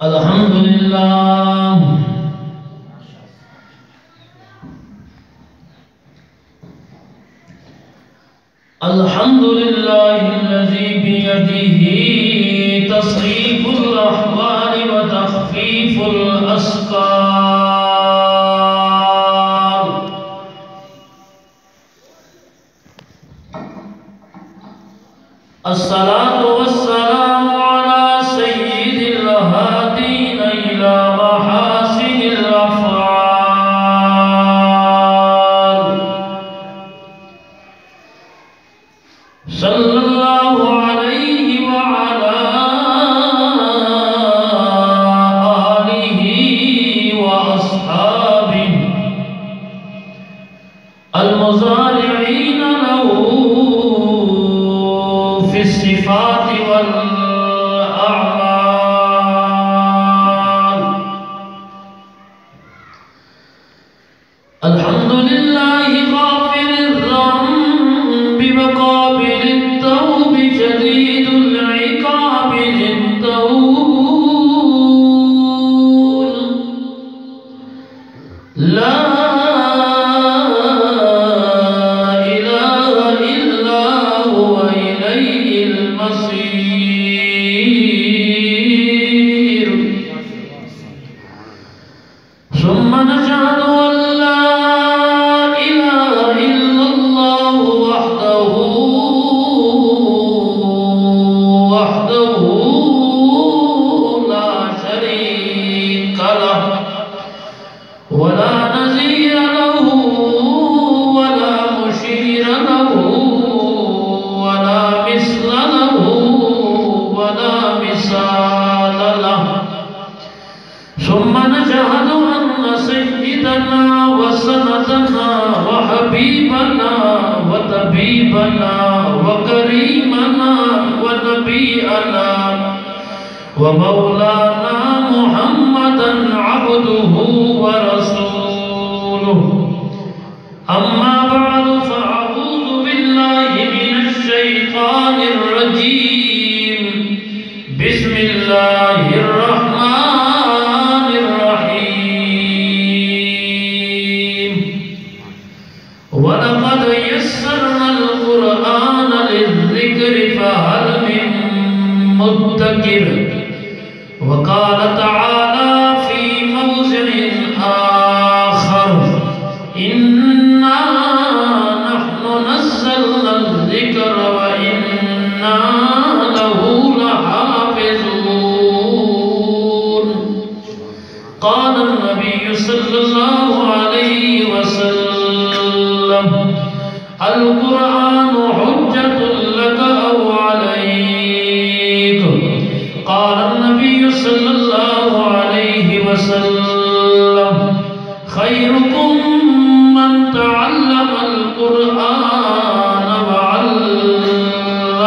الحمدللہ الحمدللہ الذی بیدہ تصریف الاحوال و تخفیف الاسقال الصلاة والسلام على سید الہادین الى محاسن الافعال صلی اللہ علیہ وعلا آلہ واصحابہ المزارعین له في الصفات والأعمال الحمد لله غافر الذنب وقابل التوب شديد العقاب ذي الطول لا ثم نشهد أن لا إله إلا الله وحده لا شريك له ولا نظير له ولا مشير له ولا مثل له ولا مثال له ثم نشهد سيدنا وسندنا وحبيبنا وطبيبنا وكريمنا ونبينا ومولانا محمدا عبده ورسوله أما بعد فأعوذ بالله من الشيطان الرجيم بسم الله الرحمن الرحيم ولقد يسرنا القرآن للذكر فهل من مدكر وقال تعالى في موضع آخر إنا نحن نزلنا الذكر وإنا له لحافظون قال النبي صلى الله عليه وسلم القرآن حجة لك أو عليك قال النبي صلى الله عليه وسلم خيركم من تعلم القرآن وعلمه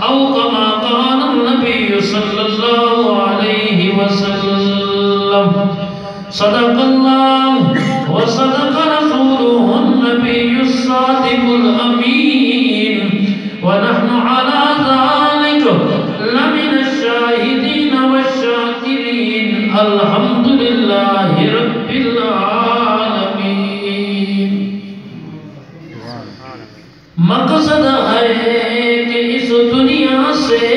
أو كما قال النبي صلى الله عليه وسلم صدق الله وصدق رسوله النبي الصادق الأمين ونحن على ذلك لمن الشاهدين والشاكرين الحمد لله رب العالمين مقصد ہے کہ اس دنیا سے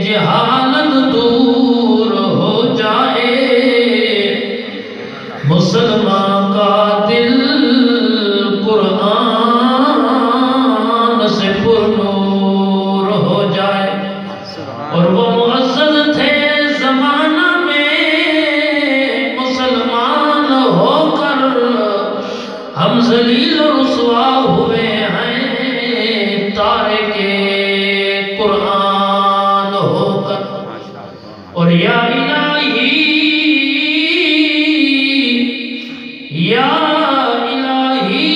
جہالت دور ہو جائے مسلمان کا دل قرآن سے پرنور ہو جائے اور وہ معزز تھے زمانہ میں مسلمان ہو کر ہم ذلیل و رسوا ہوئے ہیں تارک قرآن ہو کر اور یا الہی یا الہی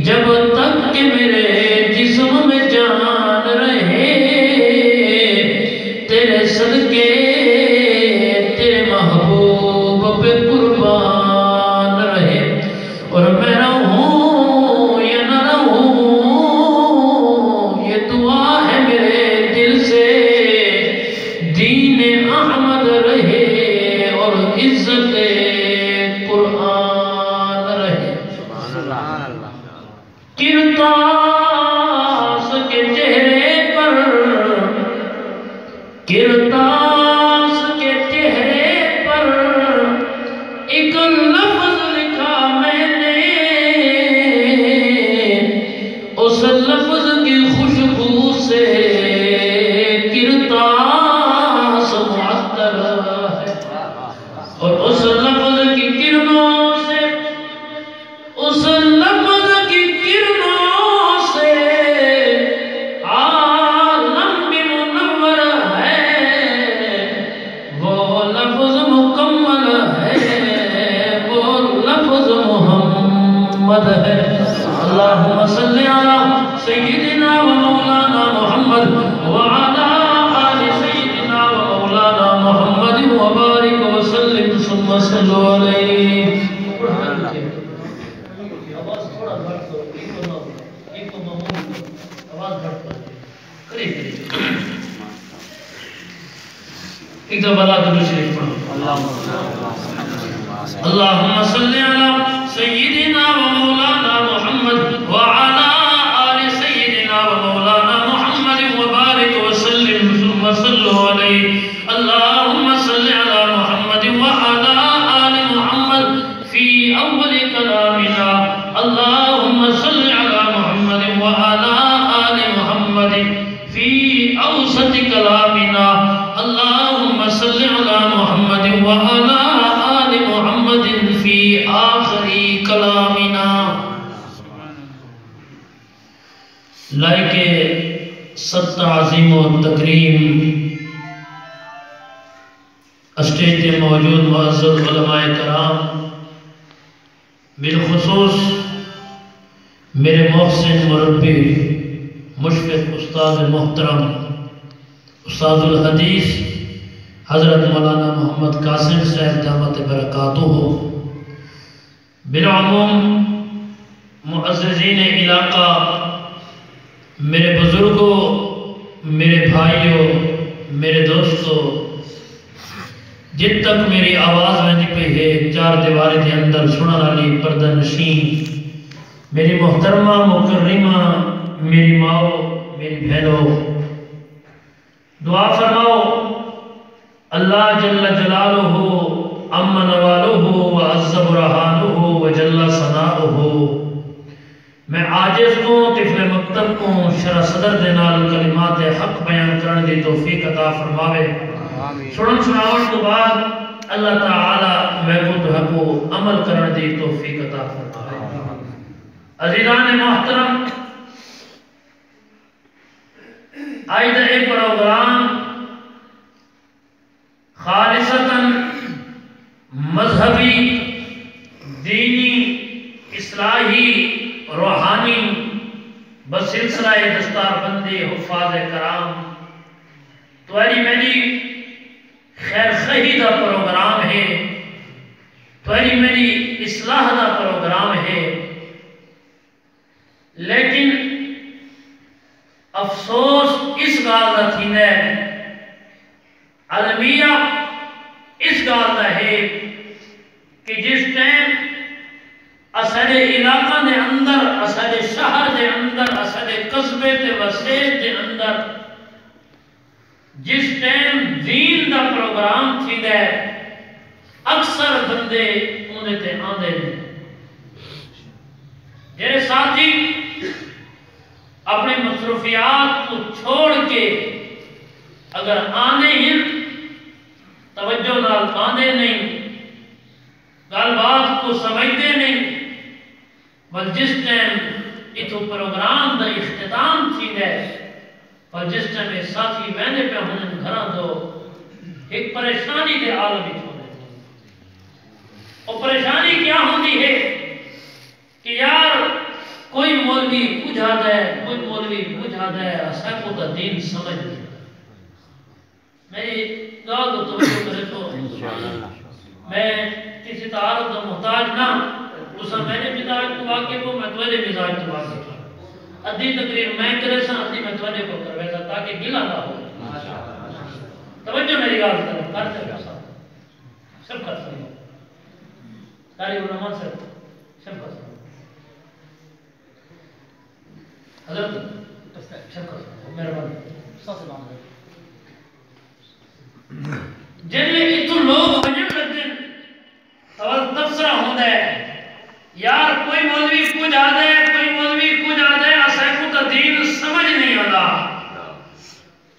جب تک کہ میرے جسم میں جان رہے تیرے صدقے تیرے محبوب پہ قربان رہے اور میں رہوں یا نہ رہوں یہ دعا ہے میرے دل سے عزت قرآن رہے کرتاس کے چہرے پر کرتاس کے چہرے پر ایک لفظ لکھا میں نے اس لفظ کی خوشبو سے کرتاس معطر ہے اور اس لفظ کی کرنوں سے اس لفظ کی کرنوں سے عالم بھی منور ہے وہ لفظ مکمل ہے وہ لفظ محمد ہے اللہم صلی علی سیدنا و مولانا محمد وعلا آل سیدنا و مولانا محمد وبارک وسلم ثم صلو علیہ آواز تھوڑا گھٹ کرو ایک تو معمول آواز گھٹ کرو قریب ایک دو بلا درود شریف پڑھو اللہم صلی علی سیدنا و مولانا محمد وعلا آل سیدنا و مولانا محمد وبارک وسلم ثم صلو علیہ اللہم صلی علی محمد وعلا آل محمد فی اول کلامنا اللہم صلی علی محمد وعلا آل محمد فی اوسط کلامنا اللہم صلی علی محمد وعلا آل محمد فی آخری کلامنا لائق ست عظیم و تکریم اسٹیج پہ موجود معزز علماء کرام بالخصوص میرے محسن مربی مشفق استاد محترم استاد الحدیث حضرت مولانا محمد قاسم صاحب دامت برکاتہ بالعموم معززین علاقہ میرے بزرگوں میرے بھائیوں میرے دوستوں جت تک میری آواز میں پہ ہے چار دیوارے کے اندر سنن والی پردہ نشین میری محترمہ مکرمہ میری ماں میری بہنوں دعا فرماؤ اللہ جل جلالہ امن والہ وعز برہانہ وجل ثناؤہ میں عاجز کو طفل مکتب کو شرح صدر دینال کلمات حق بیان کرنے دی توفیق عطا فرماوے سنن سناوٹ تو بعد اللہ تعالی میں کو تو حق کو عمل کرنے دی توفیق عطا فرماوے عزیزان محترم آئیدہ ایک پروگرام خالصتاً مذہبی دینی اصلاحی روحانی بسلسلہ دستار بندی حفاظ کرام تواری میری خیر خواہی دا پروگرام ہے تواری میری اصلاح دا پروگرام ہے لیکن افسوس اس گال دا تھی ہے عالمیہ اس گال دا ہے کہ جس ٹائم اثر علاقہ دے اندر اثر شہر دے اندر اثر قصبے تے وسیع دے اندر جس ٹائم دین دا پروگرام تھی دے اکثر بندے انہیں تے آندے دے جیرے ساتھی اپنے مصروفیات کو چھوڑ کے اگر آنے ہیں توجہ نال آنے نہیں گال بات کو سمجھتے نہیں بل جس ٹائم اتو پروگرام دا اختتام تھی گئے اور جس ٹائم ساتھی وینے پہ ہونے گھران دو ایک پریشانی دے عالمی چھوڑے اور پریشانی کیا ہوتی ہے کہ یار کوئی مولوی بجھا دے کوئی مولوی بجھا دے ایسا کو دا دین سمجھ دے میری گاہ تو توجہ کرے تو میں کسی تعارف دا محتاج نہ اسا میں نے مزاج تو واقع کو میں توجہ مزاج تو واقع کو ادھی تقریر میں کرے سا ادھی میں توجہ کو کروے سا تاکہ گلا نہ ہو توجہ میری گاہ کرے کرتے ہیں شفقت سنو قاری علماء سے شفقت سنو حضرت شفقت سنو مہربانی جن میں اتو لوگ بجن لگتے ہیں تبصرہ ہوتا ہے یار کوئی مولوی کچھ آدھے کوئی مولوی کچھ آدھے اسیکو تا دین سمجھ نہیں آدھا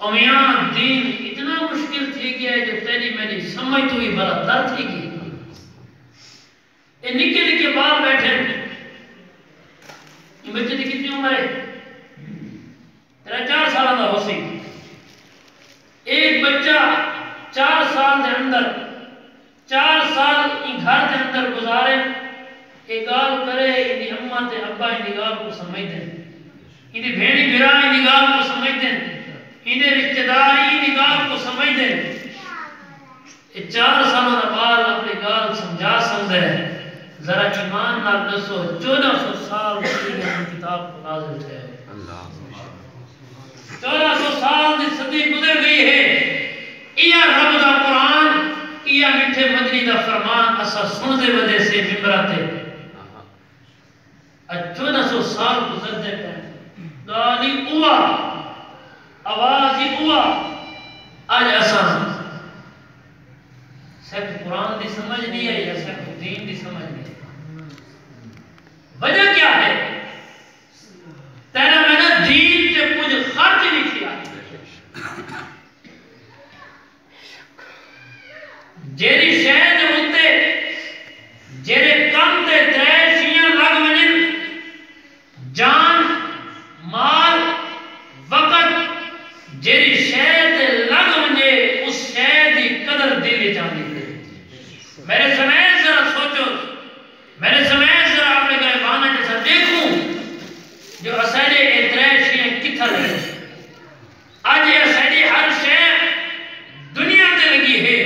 امیان دین اتنا مشکل تھی گیا ہے جو تیری میری سمجھ تو ہی بڑا در تھی گئی یہ نکے نکے بار بیٹھے یہ بچے دی کتنی عمر ہے تیرا 4 سالہ دا ہو سی ایک بچہ 4 سال دے اندر 4 سال ان گھر دے اندر گزارے ایک گال کرے انہی اممہ تے ابا انہی گال کو سمجھ دیں انہی بھینی بھرا انہی گال کو سمجھ دیں انہی رشتہ داری انہی گال کو سمجھ دیں 4 سالوں دا بار اپنے گال سمجھا سمجھے ذرا ایمان نال دسو 1400 سال کی کتاب کو نازل ہے 1400 سال دی صدی گزر گئی ہے یہ رب دا قرآن یہ میٹھے مدنی دا فرمان اسا سن دے وجہ سے ممبراتے 1400 سال گزر دے پہ گالی ہوا آواز ہی ہوا آج اسا صرف قرآن دی سمجھ نہیں ہے یا صرف دین دی سمجھ نہیں ہے وجہ کیا ہے تیرا میں نے دین سے کچھ خرچ نہیں کیا جیری شہد ہوتے جیرے کم تے تریشیاں لگ منن جان مال وقت جیری شہد لگ منجے اس شہد ہی قدر دلی جاندی میرے سمیت ذرا سوچو میرے سمیت ذرا اپنے گریبانہ جیسا دیکھوں جو اسیدے اتریشیاں کتھا لگے آج یہ اسیدی ہر شہد دنیا تے لگی ہے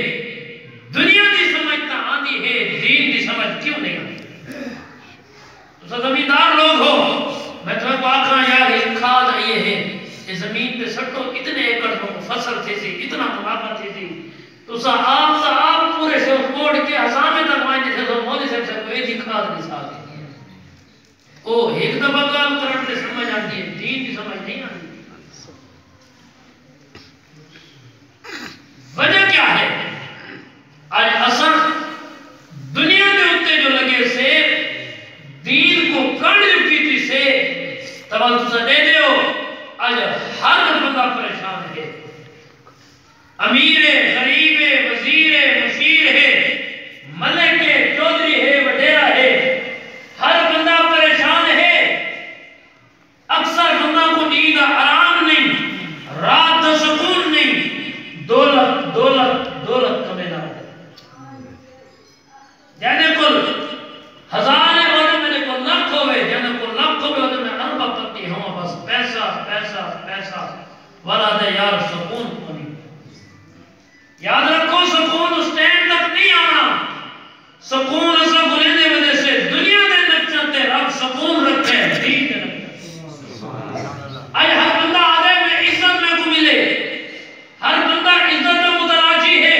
دنیا دی سمجھتا آندی ہے دین دی سمجھ کیوں نہیں آندی تو زمیندار لوگ ہو میں تمہیں کو آکھاں یار ایک کھاد آئیے ہے یہ زمین پہ سٹو اتنے ایکڑ کو فصل تھے سی اتنا منافع تھے سی تو سا آپ پورے سے کوڑ کے حسامے تک مائنی تھے تو مولی صاحب سے کوئی دی کھاد نہیں سا گئی او ایک دفعہ کام کرن سے سمجھ آندی ہے دین دی سمجھ نہیں آندی وجہ کیا ہے آج اصل دنیا میں ہوتے جو لگے سے دین کو کڑ کیتی سے تبال تسا دے دیو آج ہر بندہ پریشان ہے امیر ہے غریب ہے وزیر ہے مشیر ہے ملک ہے چودری ہے وڈیرہ ہے ہر بندہ پریشان ہے اکثر بندہ کو نیند آرام نہیں رات سکون نہیں دولت کمینا جانے کل ہزارے ہونے میرے کو لکھ ہوئے جانے کو لکھ ہوئے ہونے میں اربہ پتی ہوں بس پیسہ پیسہ پیسہ والا دے یار سکون کو نہیں یاد رکھو سکون اس ٹائم تک نہیں آنا سکون ایسا بولے دے وجہ سے دنیا دے نقشتے رب سکون رکھتے ہیں دین دے نقشتے آج ہر بندہ آدھے میں عزت میں کو ملے ہر بندہ عزت میں متراجی ہے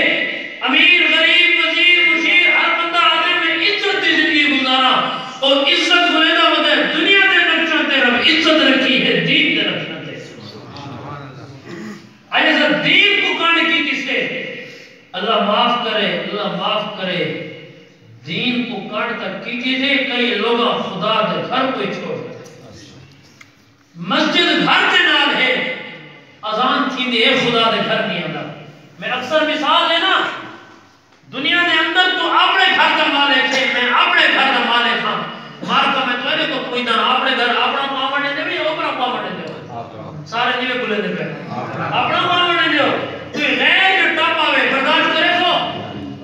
امیر غریب وزیر مشیر ہر بندہ آدھے میں عزت دی زندگی گزارا اور عزت بلیدہ ہوتا ہے دنیا دے نقشتے رب عزت رکھی ہے دین دے نقشتے آج ایسا دین کو کانے کی کسے اللہ معاف کرے دین کو کاٹ تک کی تھے کئی لوگاں خدا دے گھر کوئی چھوڑ مسجد گھر کے نال ہے اذان تھی دے خدا دے گھر نہیں آتا میں اکثر مثال لینا دنیا دے اندر تو اپنے گھر کا مالک ہے میں اپنے گھر کا مالک ہاں مارکا میں تو کو کوئی نہ اپنے گھر اپنا پاوڑنے دے بھی اوپرا پاوڑنے دے سارے نیوے بلے دے پہ اپنا پاوڑنے دے تو غیر جو ٹاپ آوے برداشت کرے سو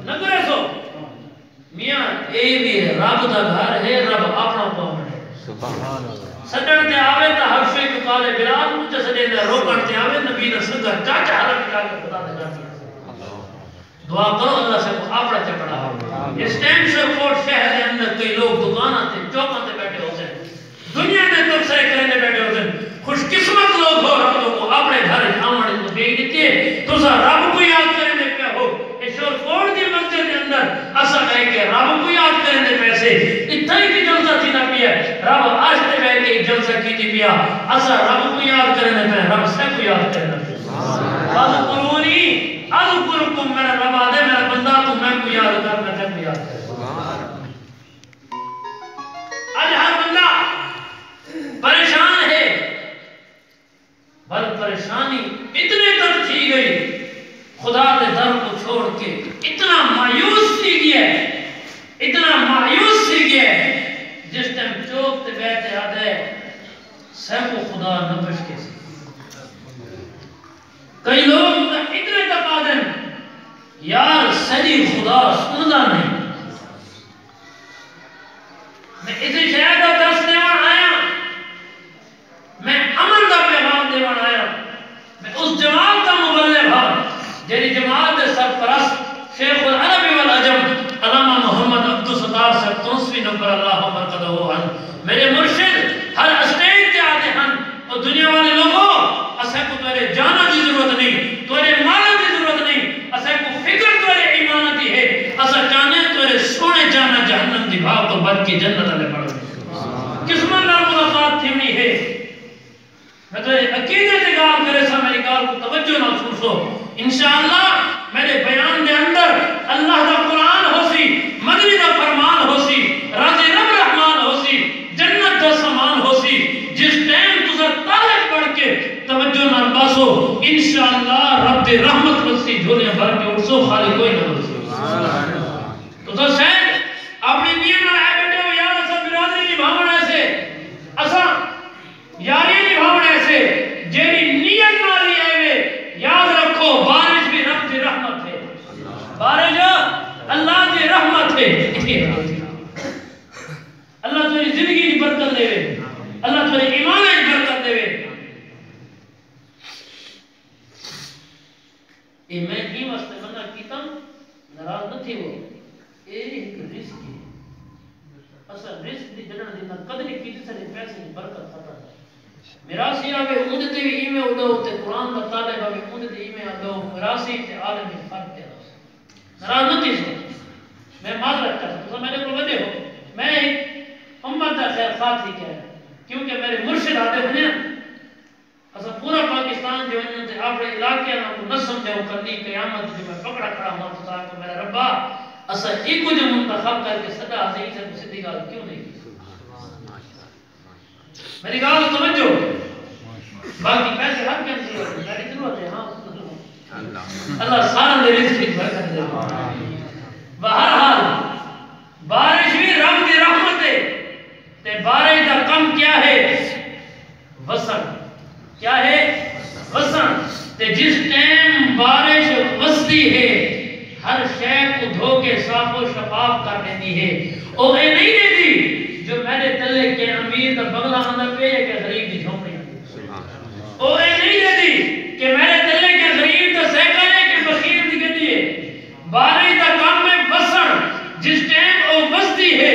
نہ کرے سو میاں اے بھی رب دا گھر ہے رب اپنا پاوڑنے سڈن تے آوے تا حفشے کو کالے بلال مجھے سڈے دے روکن تے آوے نبی دا سنگر چاچا حرم جا کے خدا دے گھر دعا کرو اللہ سے اپنا چپڑا اس ٹائم سے کوٹ شہر دے اندر کئی لوگ دکانہ تے چوکاں تے بیٹھے ہوتے ہیں دنیا دے تبصرے کرنے بیٹھے ہوتے ہیں خوش قسمت لوگ ہو رب کو اپنے گھر آمنے کو بیگ دیتی ہے تو سا رب کو یاد کرنے پہ ہو اس شور کوٹ دی مسجد دے اندر کیا اسا رب کو یاد کرنے پہ رب سے کو یاد کرنے پہ اذکرونی اذکرکم میرا رب آدھے میرا بندہ تو میں کو یاد کر میں تے کو یاد کر آج ہر بندہ پریشان ہے بل پریشانی اتنے تک تھی گئی خدا کے در کو چھوڑ کے اتنا مایوس سی گیا اتنا مایوس سی گیا جس ٹائم چوک تے بیٹھے آدھے سیکو خدا نہ بچکے سی کئی لوگ اتنے تک آدھے یار سجی خدا سندا نہیں میں اسی شہر کا درس دیوان آیا میں امن کا پیغام دیوان آیا میں اس جماعت کا مبلغ ہوں جیری جماعت سرپرست شیخ العرب والعجم علامہ محمد عبدالستار صاحب 29 نمبر اللہ مرکزہ ہن میرے مرشد ہر اسٹیج تے آتے ہیں اور دنیا والے لوگوں اسے کو تیرے جانا کی ضرورت نہیں تیرے مالا کی ضرورت نہیں اسے کو فکر تیرے ایمان کی ہے اسے چاہنے تیرے سونے جانا جہنم دی بھاگ تو بد کی جنت علیہ پڑھو قسمت نال ملاقات تھیونی ہے میں تو عقیدے سے گال کرے سا میری گال کو توجہ نہ سوچو انشاءاللہ میرے بیان دے اندر اللہ دا قرآن ہو سی مدنی دا فرمان ہو سی راضی رب رحمان ہو سی جنت دا سامان ہو سی جس ٹائم تجھے طالب پڑھ کے توجہ نہ باسو انشاءاللہ رب دے رحمت بسی جھولیاں بھر کے اٹھسو خالی کوئی نہ بسی تو شاید اپنی نیت نہ آئے بیٹے ہو یار اسا برادری نبھاون ایسے اسا یاری نبھاون ایسے جیری نیت نالی آئے یاد رکھو بارش بھی رب دی رحمت ہے بارش اللہ دی رحمت ہے اللہ تیری زندگی کی برکت دے اللہ تیری ایمان کی برکت دے میں ہی واسطے منع کیتا ناراض نہ تھی وہ ایک رزق ہے اصل رزق دی جڑن دی نہ قدر کیتی سارے پیسے دی برکت ختم میراثی آگے اونجتے بھی ایمیں اڈو تے قرآن کا طالب آگے اونجتے ایمیں اڈو میراثی تے عالم فرق تے ناراض نہ تھی سو میں معذرت کرتا تو میرے کو ودے ہو میں ایک امت کا خیر خواہ تھی کہہ کیونکہ میرے مرشد آتے ہوئے اسا پورا پاکستان جو انہوں نے اپنے علاقے نہ سمجھاؤ کرنی قیامت جو میں پکڑا کھڑا ہوں تو صاحب کو میرا ربا اسا ایک جو منتخب کر کے صدا حسین سے صدی گال کیوں نہیں میری گال سمجھو باقی پیسے ہر کیا نہیں ہوتے میری ضرورت ہے ہاں اللہ سارا دے رزق کی برکت دے بہرحال بارش بھی رب دی رحمت ہے تے بارش دا کم کیا ہے وسن کیا ہے وسن تے جس ٹائم بارش وستی ہے ہر شے کو دھو کے صاف و شفاف کر دیتی ہے اور اے نہیں دیتی جو میرے تلے کے امیر کا بغلہ اندر پہ ہے کہ غریب کی جھونپڑی اور اے نہیں دیتی کہ میرے تلے کے غریب کا سیکل ہے کہ فقیر دی گدی ہے بارش کا کام میں وسن جس ٹائم وہ وستی ہے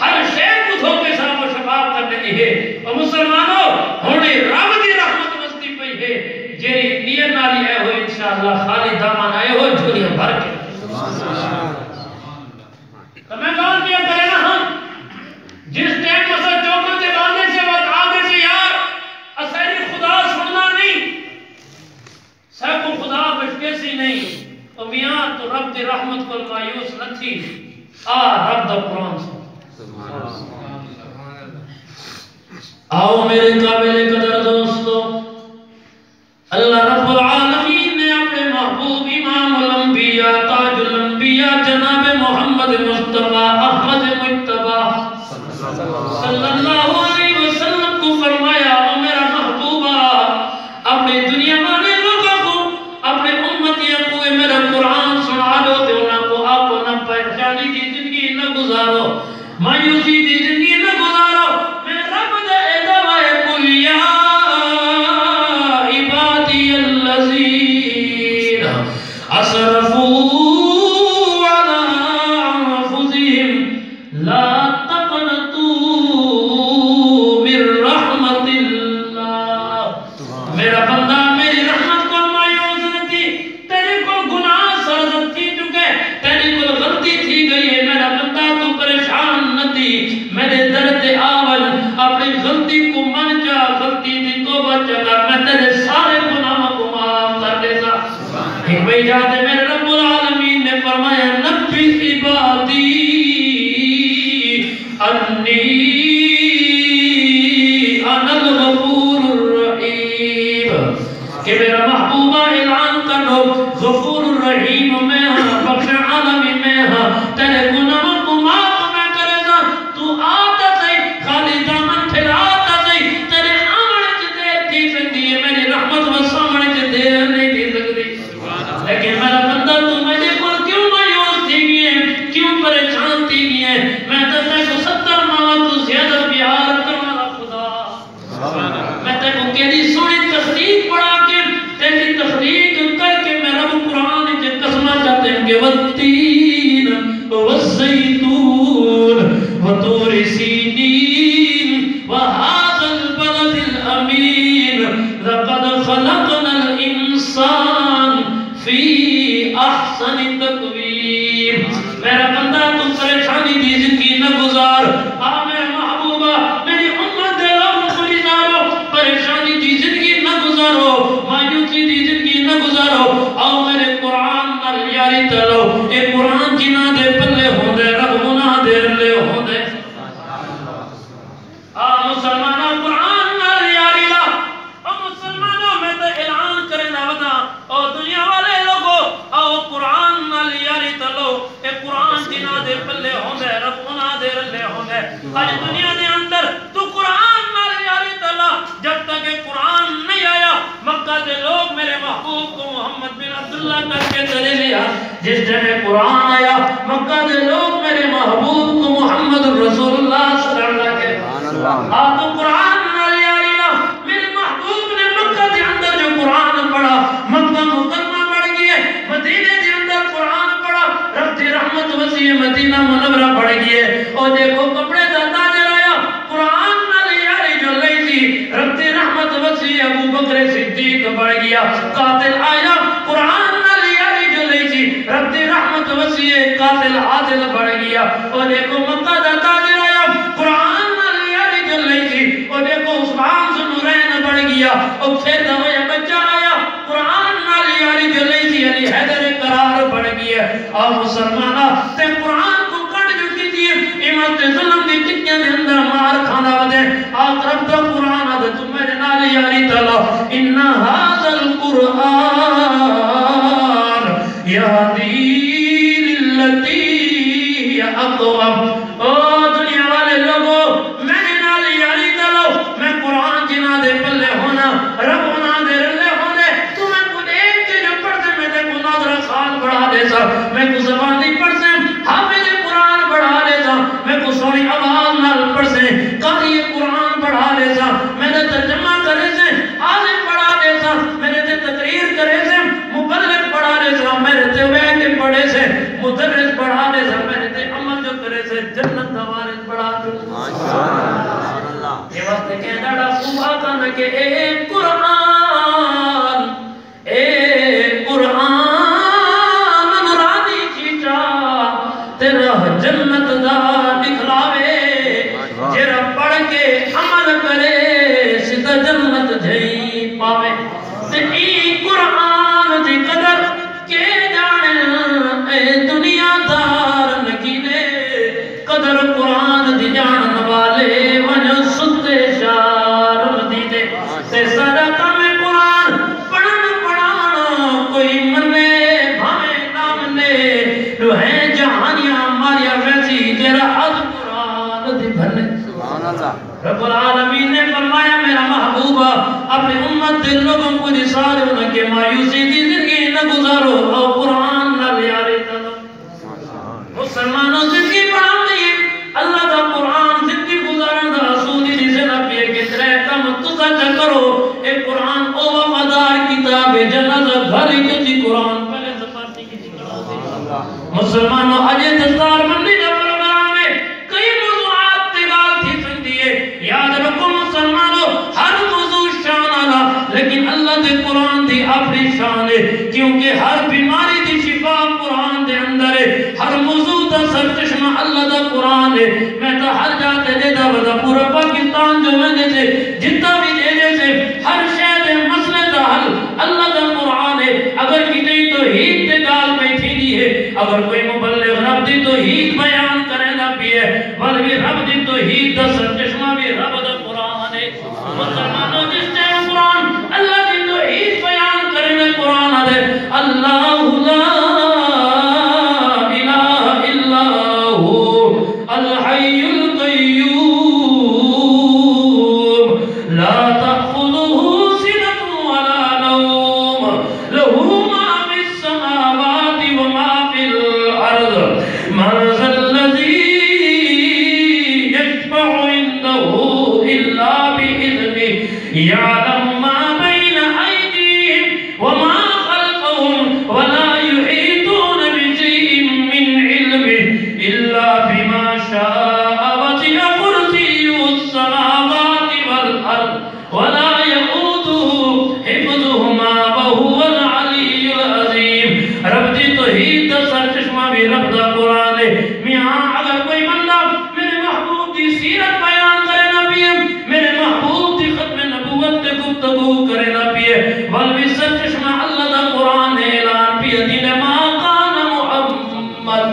ہر شے کو دھو کے صاف و شفاف کر دیتی ہے اور مسلمانوں ہونے رب دی رحمت وستی پئی ہے جیری نیت نالی ہے ہو انشاءاللہ خالی دامان آئے ہو جھولیاں بھر کے تو میں کہاں کیا کرے نا ہم جس ٹائم مسا چوکوں سے باندھے سے وقت آگے سے یار اسیری خدا سننا نہیں سیکو خدا بچکے سی نہیں تو میاں تو رب دی رحمت کو مایوس نہ تھی رب دا قرآن سن آؤ میرے قابل قدر دوستو اللہ رب العالمین نے اپنے محبوب امام الانبیاء تاج الانبیاء جناب محمد مصطفیٰ احمد مجتبہ صلی اللہ علیہ وسلم کو فرمایا او میرا محبوبہ اپنے دنیا والے لوگوں کو اپنے امتیوں کو میرا قرآن سنا دو تے انہاں کو آپ نہ پریشانی دی زندگی نہ گزارو مایوسی دی زندگی نہ گزارو میں رب دے دعائے کلیا عبادی الذین اسرفوا اپنی غلطی کو من جا ایک بھائی جاتے میرے رب العالمین نے فرمایا نبی عبادی انی انا الغفور الرحیم کہ میرا محبوبہ اعلان کرو غفور الرحیم میں ہاں بخش عالمی میں ہاں تیرے گناہوں کو معاف میں کرے گا تو آتا سے خالی دامن پھیلاتا سے تیرے آمنے سے دیر تھی سکتی ہے میری رحمت و سامنے سے دیر نہیں تھی سکتی لیکن میرا بندہ تو میرے پر کیوں مایوس تھی گئی ہے کیوں پریشان تھی گئی ہے میں تو تے کو 70 ماہ تو زیادہ پیار کرنا خدا میں تے کو کیلی سونی تخلیق پڑھا کے تیری تخلیق کر کے میں رب قرآن کے قسمہ چاہتے ہیں کہ والتین والزیتون وطور سینین وهذا البلد الامین لقد خلقنا الانسان فی احسن تقویم میرا بندہ تم پریشانی دی زندگی نہ گزار میرے محبوبہ میری امت دے لوگ گزارو پریشانی دی زندگی نہ گزارو مایوسی دی زندگی نہ گزارو آؤ میرے قرآن نال یاری تلو اے قرآن جنہ دے پلے ہوں دے رب گناہ دے رلے ہوں دے مسلمانوں قرآن نال یاری لا مسلمانوں میں تو اعلان کرنا ودا دنیا والے لوگوں آؤ قرآن نال یاری تلو اے قرآن جنہ دے پلے ہوں دے رب گناہ دے رلے ہوں دے آج دنیا دے اندر تو قرآن نال یاری تلا جب تک کہ قرآن نہیں آیا مکہ دے لوگ میرے محبوب کو محمد بن عبداللہ کر کے چلے لیا جس جگہ قرآن آیا مکہ دے لوگ میرے محبوب کو محمد رسول اللہ صلی اللہ علیہ وسلم تو قرآن نال یاری لا میرے محبوب نے مکہ دے اندر جو قرآن پڑھا مکہ مکرمہ پڑھ گئے مدینے دے اندر قرآن پڑھا رب دی رحمت وسیع مدینہ منورہ پڑھ گئے اور دیکھو کپڑے دا تاجر آیا قرآن نال یاری جو لئی تھی رب دی رحمت وسیع ابو بکر صدیق پڑھ گیا قاتل آیا قرآن نال یاری جو لئی تھی رب دی رحمت وسیع قاتل عادل پڑھ گیا اور دیکھو مکہ دا تاجر آیا قرآن نال یاری جو لئی تھی اور دیکھو عثمان ذوالنورین پڑھ گیا اور پھر دوئے بچہ آیا قرآن نال یاری جو لئی تھی علی حیدر قرار پڑھ گیا اور مسلمانہ تے قرآن کو کٹ جکی تھی امت ظلم دی ٹکیاں دے اندر مار کھانا ودے آج رب دا قرآن آدھے تم میرے نال یاری تلا انہا هذا القرآن یہدی للتی اقوام دنیا والے لوگوں میرے نال یاری تلو میں قرآن جنہ دے پلے ہونا رب ہونا دے رلے ہونے تمہیں کو ایک کے جو پڑھتے میں تے کو ناظرہ خان بڑھا دے سا میں کو زبانی پڑھ سے حافظ قرآن بڑھا دے سا میں کو سونی آواز نال پڑھ سے قاری قرآن بڑھا دے سا میں نے ترجمہ کرے سے عالم بڑھا دے سا میرے تے تقریر کرے سے مبلغ بڑھا دے سا میرے تے ویدے پڑھے سے مدرس بڑھا دے سا میرے تے عمل جو کرے سے جنت دوارس بڑھا دے یہ وقت کے ڈاڑا خوبا کن کہ اے قرآن نورانی چیچا تیرا جنت دا نکلاوے جرا پڑھ کے عمل کرے سیدھا جنت جھئی پاوے تے ای قرآن دی قدر کے جانے اے دنیا دار نکینے قدر قرآن دی جان والے ونو ستے شار مدینے تے صدقہ میں قرآن پڑھن کوئی منے بھامے نامنے جو ہے جہانیاں ماریا ویسی جرا حد قرآن دی بھنے رب العالمین نے فرمایا میرا محبوبہ اپنے امت دل لوگوں کو نثار ان کے مایوسی دی زندگی نہ گزارو اور قرآن نہ لیارے تلو مسلمانوں زندگی پڑھا نہیں اللہ دا قرآن زندگی گزارن دا رسولی دی زنب یہ کترے کم تُزا چکرو اے قرآن او وفادار کتاب جنازہ گھری جو تھی قرآن پہلے زفارتی کی ذکر ہوتی مسلمانوں اجے دستار بندی دا پروگرام میں کئی موضوعات تگال تھی سکتی ہے یاد رکھو مسلمانوں ہر موضوع شان آلا لیکن اللہ دے قرآن دی اپنی شان ہے کیونکہ ہر بیماری دی شفا قرآن دے اندر ہے ہر موضوع دا سرچشمہ اللہ دا قرآن ہے میں تو ہر جاتے دے دا ودا پورا پاکستان جو میں دے سے جتا بھی دے دے سے ہر شہد مسئلہ دا حل اللہ دا قرآن ہے اگر کتنی تو اگر کوئی مبلغ رب دی توحید بیان کرے نہ پیے ولوی رب دی توحید دا سرچشمہ بھی رب دا قرآن ہے مسلمانوں جس ٹائم قرآن اللہ دی توحید بیان کرے نہ قرآن دے اللہ لا الہ الا ہو الحی القیوم لا تأخذه سنة ولا نوم له ما في السماوات وما في الأرض من ذا الذي يشفع عنده إلا بإذنه يعلم ما بين أيديهم وما خلفهم ولا يحيطون بشيء من علمه إلا بما شاء وسع كرسيه السماوات والأرض ولا يؤوده حفظهما وهو العلي العظيم رب دی توحید دا سرچشمہ بھی رب دا قرآن ہے میاں اگر کوئی بندہ میرے محبوب دی سیرت بیان کرے نہ پیے میرے محبوب دی ختم نبوت تے گفتگو کرے نہ پیے والوی سرچشمہ اللہ دا قرآن اعلان پیے دین ما کان محمد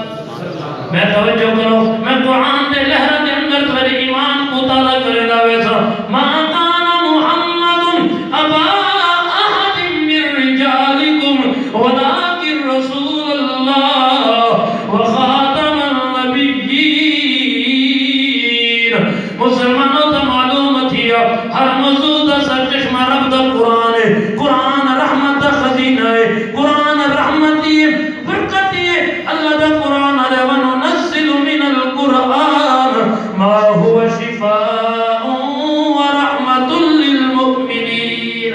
میں توجہ کرو میں قرآن دے لہرہ دے اندر تھوڑے ایمان مطالعہ کرے نہ ویسا ما کان محمد ابا احد من رجالکم ولکن رسول اللہ وخاتم النبیین مسلمانوں تا معلوم تھی ہر موضوع دا سرچشمہ رب دا قرآن ہے قرآن رحمت دا خزینہ ہے قرآن رحمت دی برکت دی اللہ دا قرآن ہے وننزل من القرآن ما هو شفاء ورحمت للمؤمنین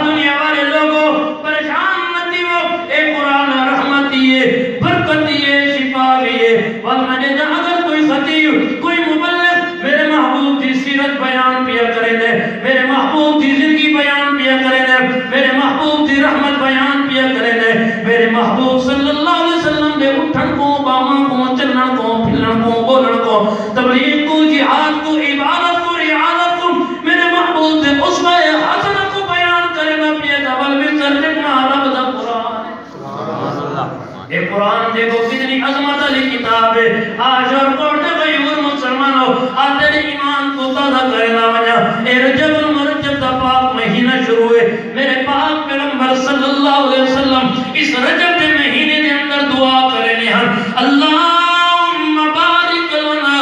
دنیا والے لوگوں پریشان نہ دیو اے قرآن رحمت دیئے برکت دیئے شفا دیئے والمجد اگر کوئی خطیب کوئی مبلغ میرے محبوب دی سیرت بیان پیا کرے دے میرے محبوب دی زندگی بیان پیا کرے دے میرے محبوب دی رحمت بیان پیا کرے دے میرے محبوب صلی اللہ علیہ وسلم دے اٹھن کو باما کو چلن کو پھلن کو بولن کو تبلیغ کو جہاد کو عبادت کو رعایت کو میرے محبوب دے اسوہ حسن کو بیان کرے نہ پیا دبل بھی سرچشمہ رب دا قرآن اے قرآن دیکھو کتنی عظمت علی کتاب ہے آج اور کوڑتے غیور مسلمانوں آتے ایمان کو تازہ کرنا وجہ اے رجب المرجب دا پاک مہینہ شروع ہے میرے پاک پیغمبر صلی اللہ علیہ وسلم اس رجب دے مہینے دے اندر دعا کرنے ہیں اللہم بارک لنا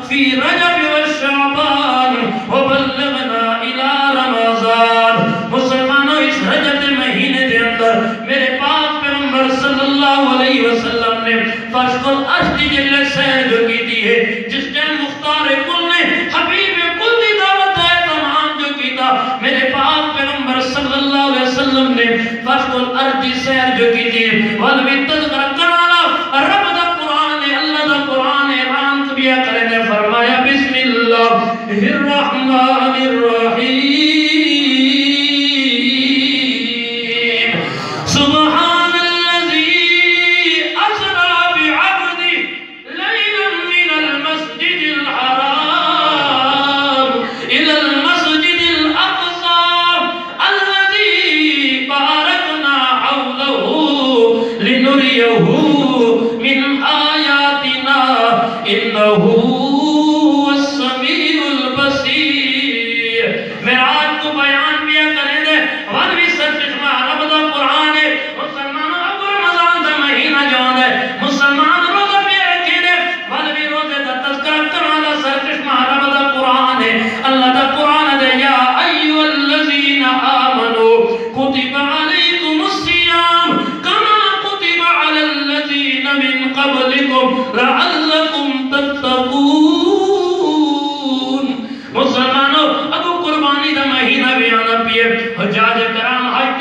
فی رجب والشعبان وبلغنا الى رمضان مسلمانوں اس رجب دے مہینے دے اندر میرے پاک پیغمبر صلی اللہ علیہ وسلم نے فرش کل اشتی جلے سیر جو کی دی ہے جس نے مختار کل نے حبیب کل دی دعوت ہے تمام جو کی تھا میرے پاک پیغمبر صلی اللہ علیہ وسلم نے فرش کل اشتی سیر جو کی دی والوی تذکر کرانا رب دا قرآن اللہ دا قرآن اعلان کبیا کرے نے فرمایا بسم اللہ الرحمن الرحیم سبحان من آیاتنا انہو السمیع البصیر معراج کو بیان بیا کرے دے والوی سرچشمہ رب دا قرآن ہے مسلمان اب رمضان دا مہینہ جون ہے مسلمان روزہ پہ رکھے دے والوی روزے دا تذکرہ کروانا سرچشمہ رب دا قرآن ہے اللہ دا قرآن دے یا ایو الذین آمنوا کتب علیکم الصیام من قبلكم لعلكم تتقون مسلمانوں ابو قربانی دا مہینہ بھی آنا پیے حجاج کرام حج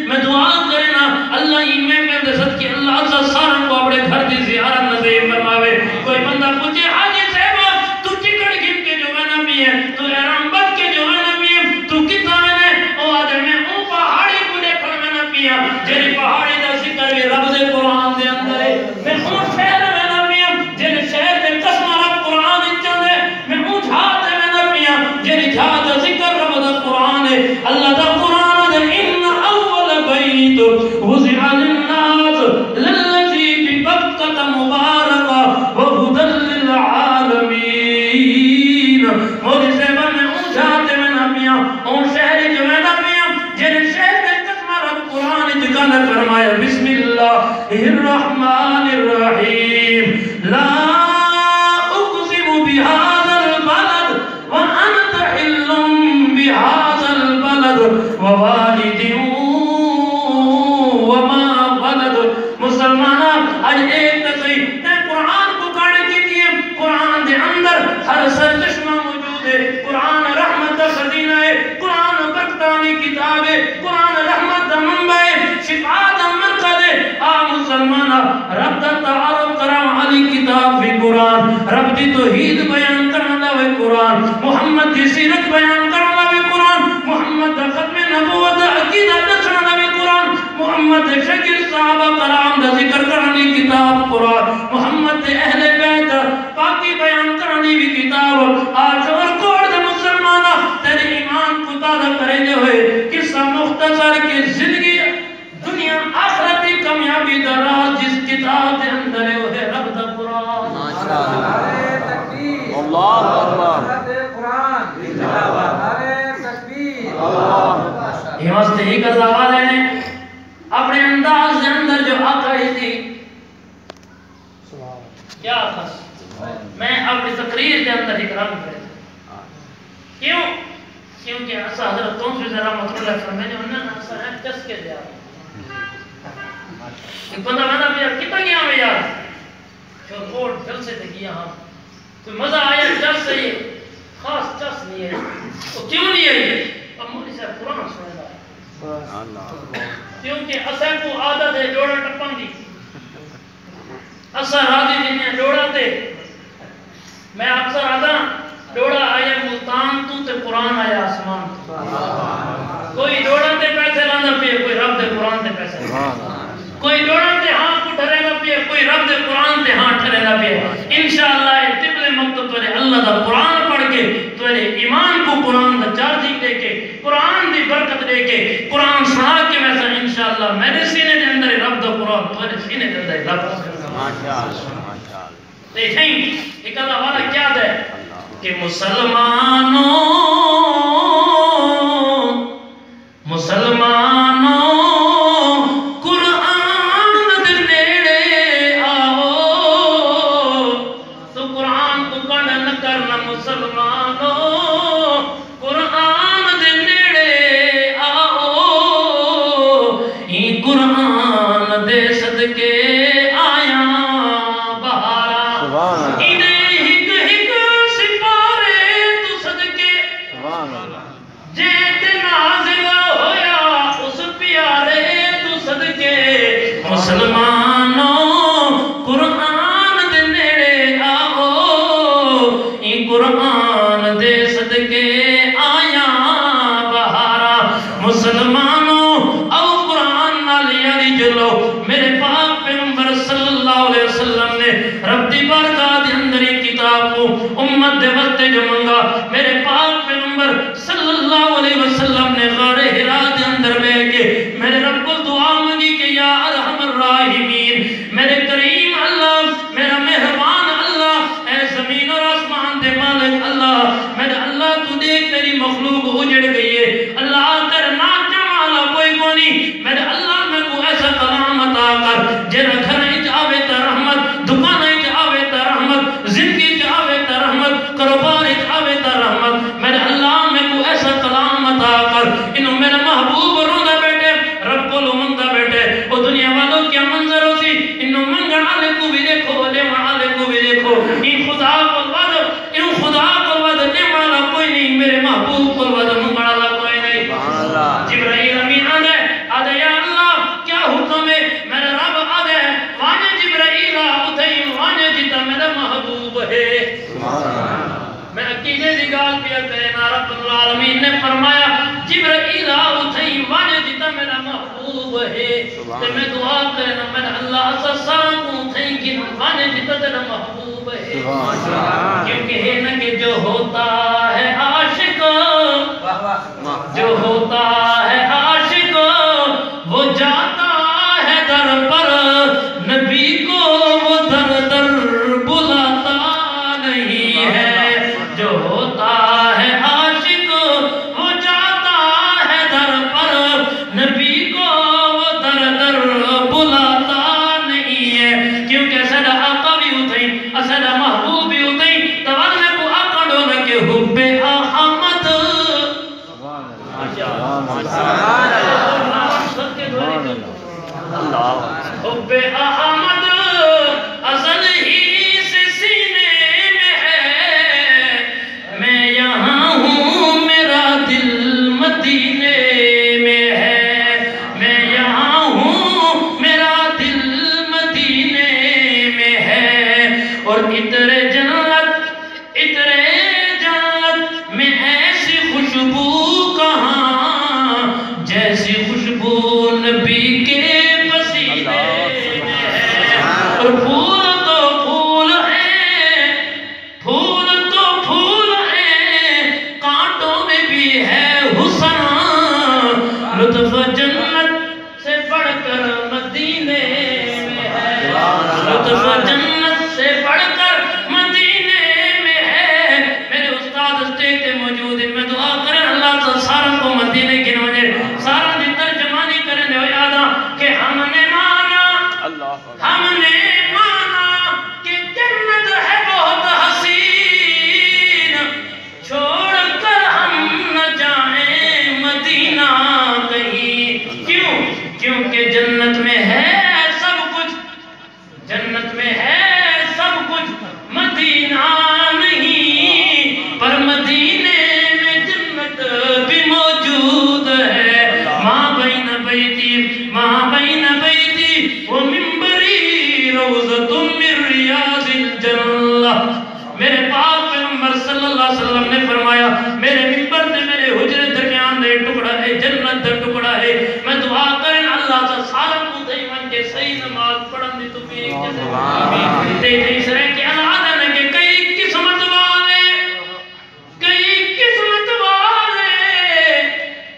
میں دعا کرنا اللہ ایمیں میں دست کی اللہ عزا سارن کو اپنے گھر دی زیارت نظیر فرماوے کوئی بندہ پوچھے حاجی صاحبہ تو ٹکڑ گھن کے جو ہے نہ پیے تو احرام بد کے جو ہے نہ پیے تو کتا میں نے او آدھر میں اون پہاڑی کو دیکھن میں نہ پیا جیری پہاڑی دا ذکر بھی رب دے قرآن دے اندر ہے میں اون شہر میں نہ پیا جیری شہر دے قسم رب قرآن اچھا دے میں اون جھات میں نہ پیا جیری جھات ذکر رب دے قرآن ہے اللہ دا قرآن دے ان اول بیت وزع للناس للذی ببکت فرمایا بسم اللہ الرحمن الرحیم لا اقسم بهذا البلد وانت حل بهذا البلد ووالد وما ولد. مسلمانہ آج ایک تصحیح تے قرآن کو کاڑے کی دیئے. قرآن دے اندر ہر سر چشمہ موجود ہے. قرآن رحمت خزینہ ہے. قرآن برکتانی کتاب ہے. قرآن رحمت منبع ہے. شفاعت مرکز ہے. مسلمانہ رب دا تعارف کرام علی کتاب فی قرآن. رب دی توحید بیان کرنا وے قرآن. محمد دی سیرت بیان کرنا وے قرآن. محمد دا ختم نبوت عقیدہ دسنا وے قرآن. محمد دے شکل صحابہ کرام دا ذکر کرنی کتاب قرآن. محمد دے اہل بیت پاکی بیان کرنی بھی کتاب. آج اور کوڑ دے مسلمانہ تیرے ایمان کو تازہ کرنے ہوئے قصہ مختصر کی زندگی دنیا آخرتی کامیابی دا راز جس کتاب دے اندر ہے وہ ہے رب دا قرآن. نعرہ تکبیر اللہ اکبر. قرآن نعرہ تکبیر اللہ. یہ واسطے ہی کا زوال ہے اپنے انداز دے اندر جو آقا ہی تھی کیا خاص میں اپنی تقریر دے اندر اکرام کرے کیوں؟ کیونکہ ایسا حضرت تونسوی رحمۃ اللہ فرمائے انہوں نے ایسا ہے چس کے دیا. ایک بندہ بندہ بھی یار کتا گیا میں یار جو کوٹ جلسے تے گیا ہاں کوئی مزہ آیا چس سے یہ خاص چس نہیں ہے وہ کیوں نہیں ہے اب مولی صاحب قرآن سنے گا کیونکہ اسے کو عادت ہے جوڑا ٹپن دی. اسا راضی جنہیں جوڑا تے میں اکثر آدھا جوڑا آیا ملتان تو تے قرآن آیا آسمان تو. کوئی جوڑا تے پیسے لانا پیے کوئی رب دے قرآن تے پیسے کوئی جوڑا تے ہاں کو ٹھرے نہ پیے کوئی رب دے قرآن تے ہاں ٹھرے نہ پیے. انشاءاللہ طبل مکتب تورے اللہ دا قرآن پڑھ کے تورے ایمان کو قرآن دا چارجنگ دے کے قرآن دی برکت دے کے قرآن سنا کے ویسا انشاءاللہ میرے سینے دے اندر رب دا قرآن تورے سینے دے اندر رب دا دیکھیں ایک اللہ والا کیا دے کہ مسلمانوں قرآن دے نیڑے آؤ تو قرآن کو پڑھ نہ کرنا. مسلمانوں قرآن دے نیڑے آؤ یہ قرآن دے صدقے آیا بہارا انہیں ہک ہک سپارے تو صدقے جیت نازل ہویا اس پیارے تو صدقے. مسلمانوں قرآن دے نیڑے آؤ یہ قرآن دے صدقے آیا بہارا. مسلمانوں او قرآن نال یاری جلو میرے پاک پیغمبر صلی اللہ علیہ وسلم نے رب دی بارگاہ دے اندر ایک کتاب کو امت دے واسطے جو منگا. میرے پاک پیغمبر صلی اللہ علیہ وسلم نے غار حرا دے اندر بیٹھ کے میرے رب کو دعا مانگی کہ یا ارحم الراحمین میرے کریم اللہ میرا مہربان اللہ اے زمین اور آسمان دے مالک اللہ میرے اللہ تو دیکھ تیری مخلوق اجڑ گئی ہے اللہ تیرے ناچا والا کوئی کونی میرے اللہ میں کو ایسا کلام عطا کر جیرا گھر ایچ آوے تا رحمت دکان ایچ آوے تا رحمت زندگی ایچ آوے تا رحمت کاروبار ایچ آوے تا رحمت میرے اللہ میں کو ایسا کلام عطا کر. انہوں میرا محبوب روندہ بیٹھے رب کو لو مندہ بیٹھے وہ دنیا والوں کیا منظر ہوتی انہوں منگن آلے کو بھی دیکھو لیوان آلے کو بھی دیکھو ان خدا کو الواد لیوان آلہ کوئی نہیں میرے محبوب کو الواد منگن آلہ کوئی نہیں. جبرائیل امین آدھے یا اللہ کیا حکم ہے میرے رب آدھے وانے جبرائیل اتھائی وانے جیتا میرا محبوب ہے. میں عقیدے دی گال پیا کہنا رب العالمین نے فرمایا جبرائیل اتھائی وانے جیتا میرا محبوب ہے. تے میں دعا کرنا میرا اللہ اسا سارا کو اتھائی کی وانے جیتا تیرا محبوب ہے. کیونکہ ہے نا کہ جو ہوتا ہے عاشق جو ہوتا ہے عاشق وہ جاتا ہے در پر نبی کو وہ در در بلاتا نہیں ہے. جو ہوتا ہے عاشق وہ جاتا ہے در پر نبی کو وہ در در حب احمد ازل ہی سے سینے میں ہے، میں یہاں ہوں میرا دل مدینے میں ہے، میں یہاں ہوں میرا دل مدینے میں ہے، اور عطر جنت میں ایسی خوشبو کہاں جیسی خوشبو نبی کے پسینے میں ہے، اور پھول تو پھول ہیں، پھول تو پھول ہیں، کانٹوں میں بھی ہے حسن، لطف جنت سے بڑھ کر مدینے میں ہے، لطف جنت سے بڑھ کر مدینے میں ہے۔ میرے استاد اسٹیج تے موجود ہیں، میں دعا کریں اللہ تعالیٰ سارا کو مدینے کی نوجہ سارا دی ترجمانی کریں دے یادا کہ ہم نے مانا کہ جنت ہے بہت حسین، چھوڑ کر ہم نہ جائیں مدینہ کہیں، کیوں؟ کیونکہ جنت میں ہے سب کچھ، جنت میں ہے سب کچھ، مدینہ نہیں، پر مدینے میں جنت بھی موجود ہے۔ ماں بین بیتی و منبری روضۃ من ریاض الجنہ، میرے پاک پیغمبر صلی اللہ علیہ وسلم نے فرمایا میرے منبر تے میرے حجرے درمیان دے ٹکڑا ہے جنت دا ٹکڑا ہے۔ میں دعا کریں اللہ تعالیٰ سارا کو دیوان کے صحیح نماز پڑھن دی توفیق دے دے اس رہے کہ اللہ نے کہ کئی قسمت والے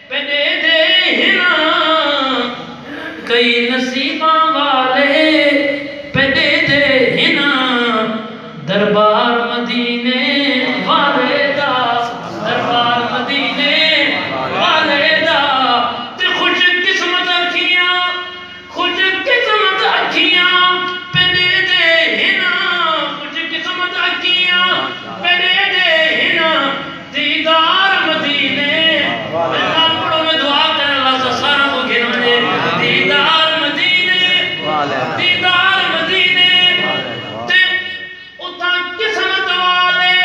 پہ دے دے ہنا، کئی نصیباں والے پہ دے دے ہنا، دربار مدینے والے دا، دربار مدینے والے دا، تے خوش قسمت اکھیاں، خوش قسمت اکھیاں پہ دے دے ہنا، خوش قسمت اکھیاں پہ دے دے ہنا، دیدار مدینے، اللہ پڑھو میں دعا کر اللہ سے سارا کو گھنونے، دیدار مدینے، دیدار مدینے، تے اتھا قسمت والے،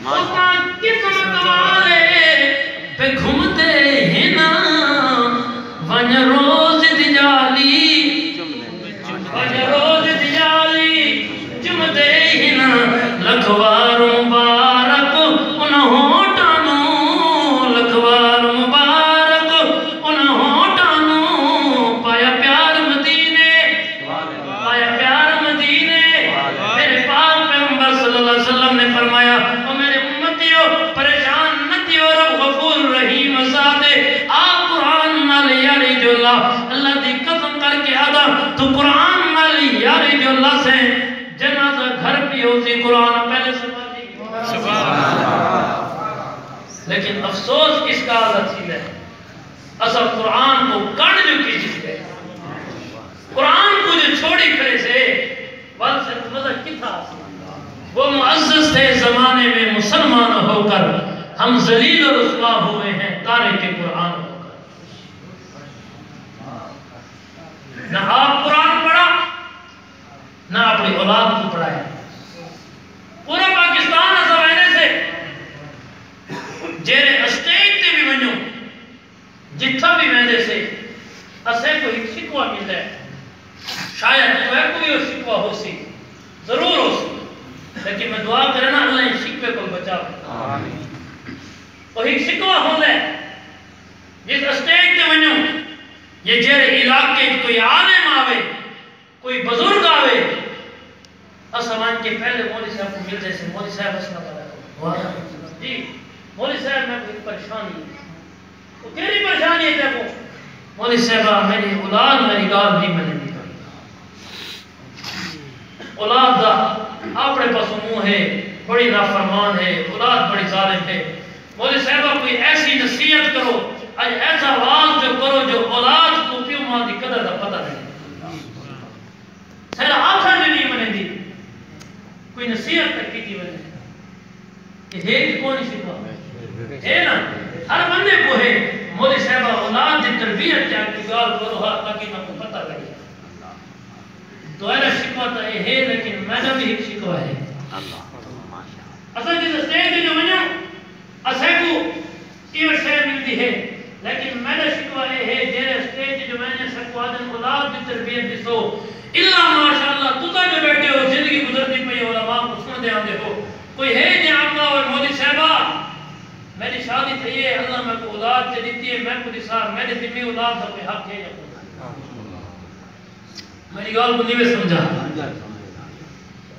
اتھا قسمت والے پہ گھومتے ہیں نا، ون روز دیالی، ون روز دیالی جمدے ہیں نا، لکھوار مبارک ان ہوٹانوں، لکھوار مبارک ان ہوٹانوں، پایا پیار مدینے، پایا پیار مدینے۔ میرے پاک پیغمبر صلی اللہ علیہ وسلم نے فرمایا او میرے امتیوں پریشان نہ تھیو، رب غفور رحیم ذات آپ قرآن نال یاری جو اللہ دی قسم کر کے آدھا تو قرآن نال یاری جو اللہ سے جنازہ گھر بھی ہوتی قرآن پہلے سبحان اللہ، لیکن افسوس اس کا عادت ہی ہے اصل قرآن کو کڑ جو کی جس ہے، قرآن کو جو چھوڑی کھڑے سے بات سے مزہ کتھا وہ معزز تھے زمانے میں مسلمان ہو کر، ہم ذلیل و رسوا ہوئے ہیں تارک قرآن ہو کر۔ نہ آپ قرآن پڑھا نہ اپنی اولاد کو پڑھائے، پورا پاکستان ایسا رہنے سے جیرے اسٹیج تے بھی بنیوں جتھا بھی مہدے سے اسے کو ایک شکوہ ملتا ہے، شاید کوئی شکوہ ہو سی، ضرور ہو سی، لیکن میں دعا کرنا اللہ ان شکوے کو بچا وہ ایک شکوہ ہوتا ہے جس اسٹیج تے بنیوں یہ جیرے علاقے کوئی عالم آوے کوئی بزرگ آوے اسمان کے پہلے مولی صاحب کو ملتے سے مولی صاحب اسنا پڑا جی مولی صاحب میں کوئی پریشانی ہے، وہ کیری پریشانی ہے دیکھو مولی صاحبہ میری اولاد میری گال نہیں میں نے دی اولاد دا اپنے پاس منہ ہے، بڑی نافرمان ہے، اولاد بڑی ظالم ہے، مولی صاحبہ کوئی ایسی نصیحت کرو، آج ایسا واز جو کرو جو اولاد کو پیو ماں دی قدر دا پتہ نہیں سیدہ آخر جو نہیں منے دی کوئی نصیحت تک کی تھی میں نے کہ ہے کہ کونی شکوا ہے نا ہر بندے کو ہے مولی صاحبہ اولاد دی تربیت کیا کی گال کرو ہر تاکہ نہ کو پتہ تو ایرا شکوہ تو ہے لیکن میڈا بھی ایک شکوہ ہے اصلا جس اسٹیج جو منو اسے کو یہ شہر ملتی ہے لیکن میڈا شکوہ ہے جیرے اسٹیج جو میں نے سکو آدم اولاد کی تربیت دیسو اللہ ماشاءاللہ تو جو بیٹھے ہو زندگی گزرتی پئی علماء کو سن دے آندے ہو کوئی ہے جی آقا اور مودی صاحبہ میری شادی تھی ہے اللہ میں کو اولاد سے دیتی ہے میں کو دیسار میرے ذمہ اولاد کا کوئی حق ہے یا کوئی میری گال کو نہیں سمجھا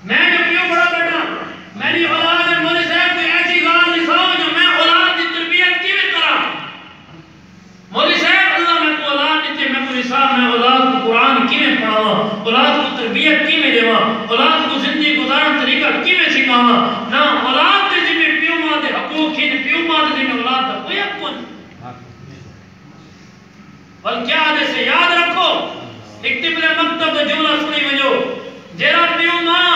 میں جو کیوں بڑا بیٹا میری اولاد اور مودی صاحب کوئی ایسی گال دکھاؤ جو میں اولاد کی تربیت کی میں کرا مودی صاحب اللہ میں کو اولاد دیتے میں کو دیسار میں اولاد کو قرآن کی میں پڑھاوا اولاد کو تربیت کی میں دیوا اولاد کو زندگی گزارن طریقہ کی میں سکھاوا نہ اولاد کے ذمہ پیو ماں دے حقوق ہی پیو ماں دے ذمہ اولاد کا کوئی حق کون بلکہ آدھے سے یاد رکھو اکتبل مکتب دے جملہ سنی وجو جیرا پیو ماں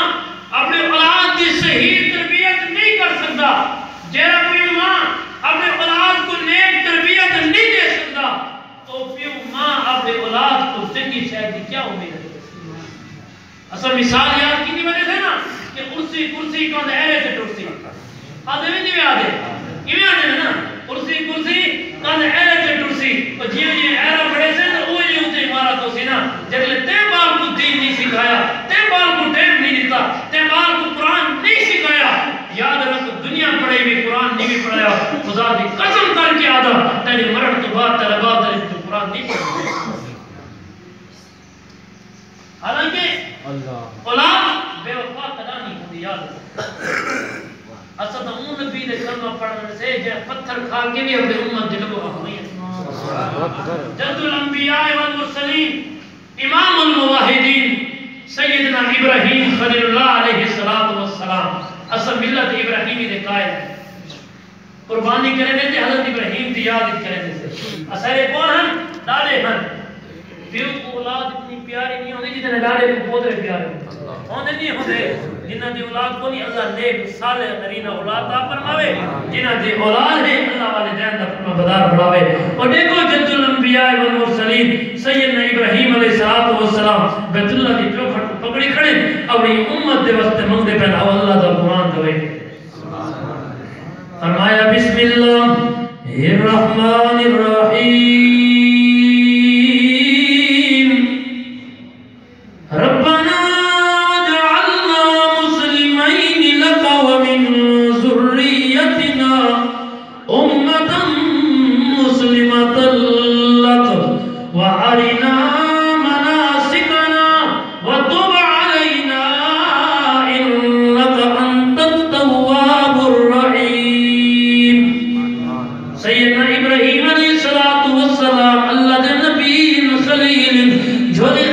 اپنے اولاد کی صحیح تربیت نہیں کر سکتا جیرا پیو ماں اپنے اولاد کو نیک تربیت نہیں دے سکتا تو پیو ماں اپنے اولاد کو زندگی شاید کی کیا امید ہے اصل مثال یاد کی نہیں وجہ سے نا کہ کرسی کون ایرے سے ٹرسی آدھے بھی نہیں آدھے کیویں آدھے نا کرسی کون ایرے سے ٹرسی اور جیو یہ ایرہ بڑے سے تو وہ یہ ہوتے ہمارا تو سی نا جگلے تے بال کو دین نہیں سکھایا تے بال کو ٹیم نہیں دیتا تے بال کو قرآن نہیں سکھایا یاد رکھ دنیا پڑھے بھی قرآن نہیں بھی پڑھایا خدا دی قسم کر کے آدھا تیری مرن تو بعد تیرے بعد تیرے تو قرآن نہیں پڑھا حالانکہ اولاد بے وفا قدا نہیں ہوتی یاد اسد اون نبی دے کلمہ پڑھنے سے جے پتھر کھا کے بھی اپنے امت دل کو ہوئی جد الانبیاء والمرسلین امام المواحدین سیدنا ابراہیم خلیل اللہ علیہ السلام اصل ملت ابراہیمی دے قائد قربانی کرنے دیتے حضرت ابراہیم دی یاد کرنے دیتے اثرے کون ہیں دادے ہیں پیو کو اولاد اتنی پیاری نہیں ہوندی جتنے ڈاڑے کو پودرے پیارے ہوندے نہیں ہوندے جنہ دی اولاد کو نہیں اللہ نیک صالح نرینہ اولاد دا فرماوے جنہ دی اولاد ہے اللہ والدین دا فرما بدار بڑھاوے اور دیکھو جد الانبیاء والمرسلین سیدنا ابراہیم علیہ السلام بیت اللہ دی چوکھٹ پکڑی کھڑے اپنی امت دے واسطے منگتے پہنا اللہ دا قرآن دوے فرمایا بسم اللہ الرحمن الرحیم ربنا جعلنا مسلمین لك ومن ذریتنا امة مسلمة لك وارنا مناسکنا وتب علینا انك انت التواب الرحیم سیدنا ابراہیم علیہ السلام اللہ دے نبی خلیل جو دے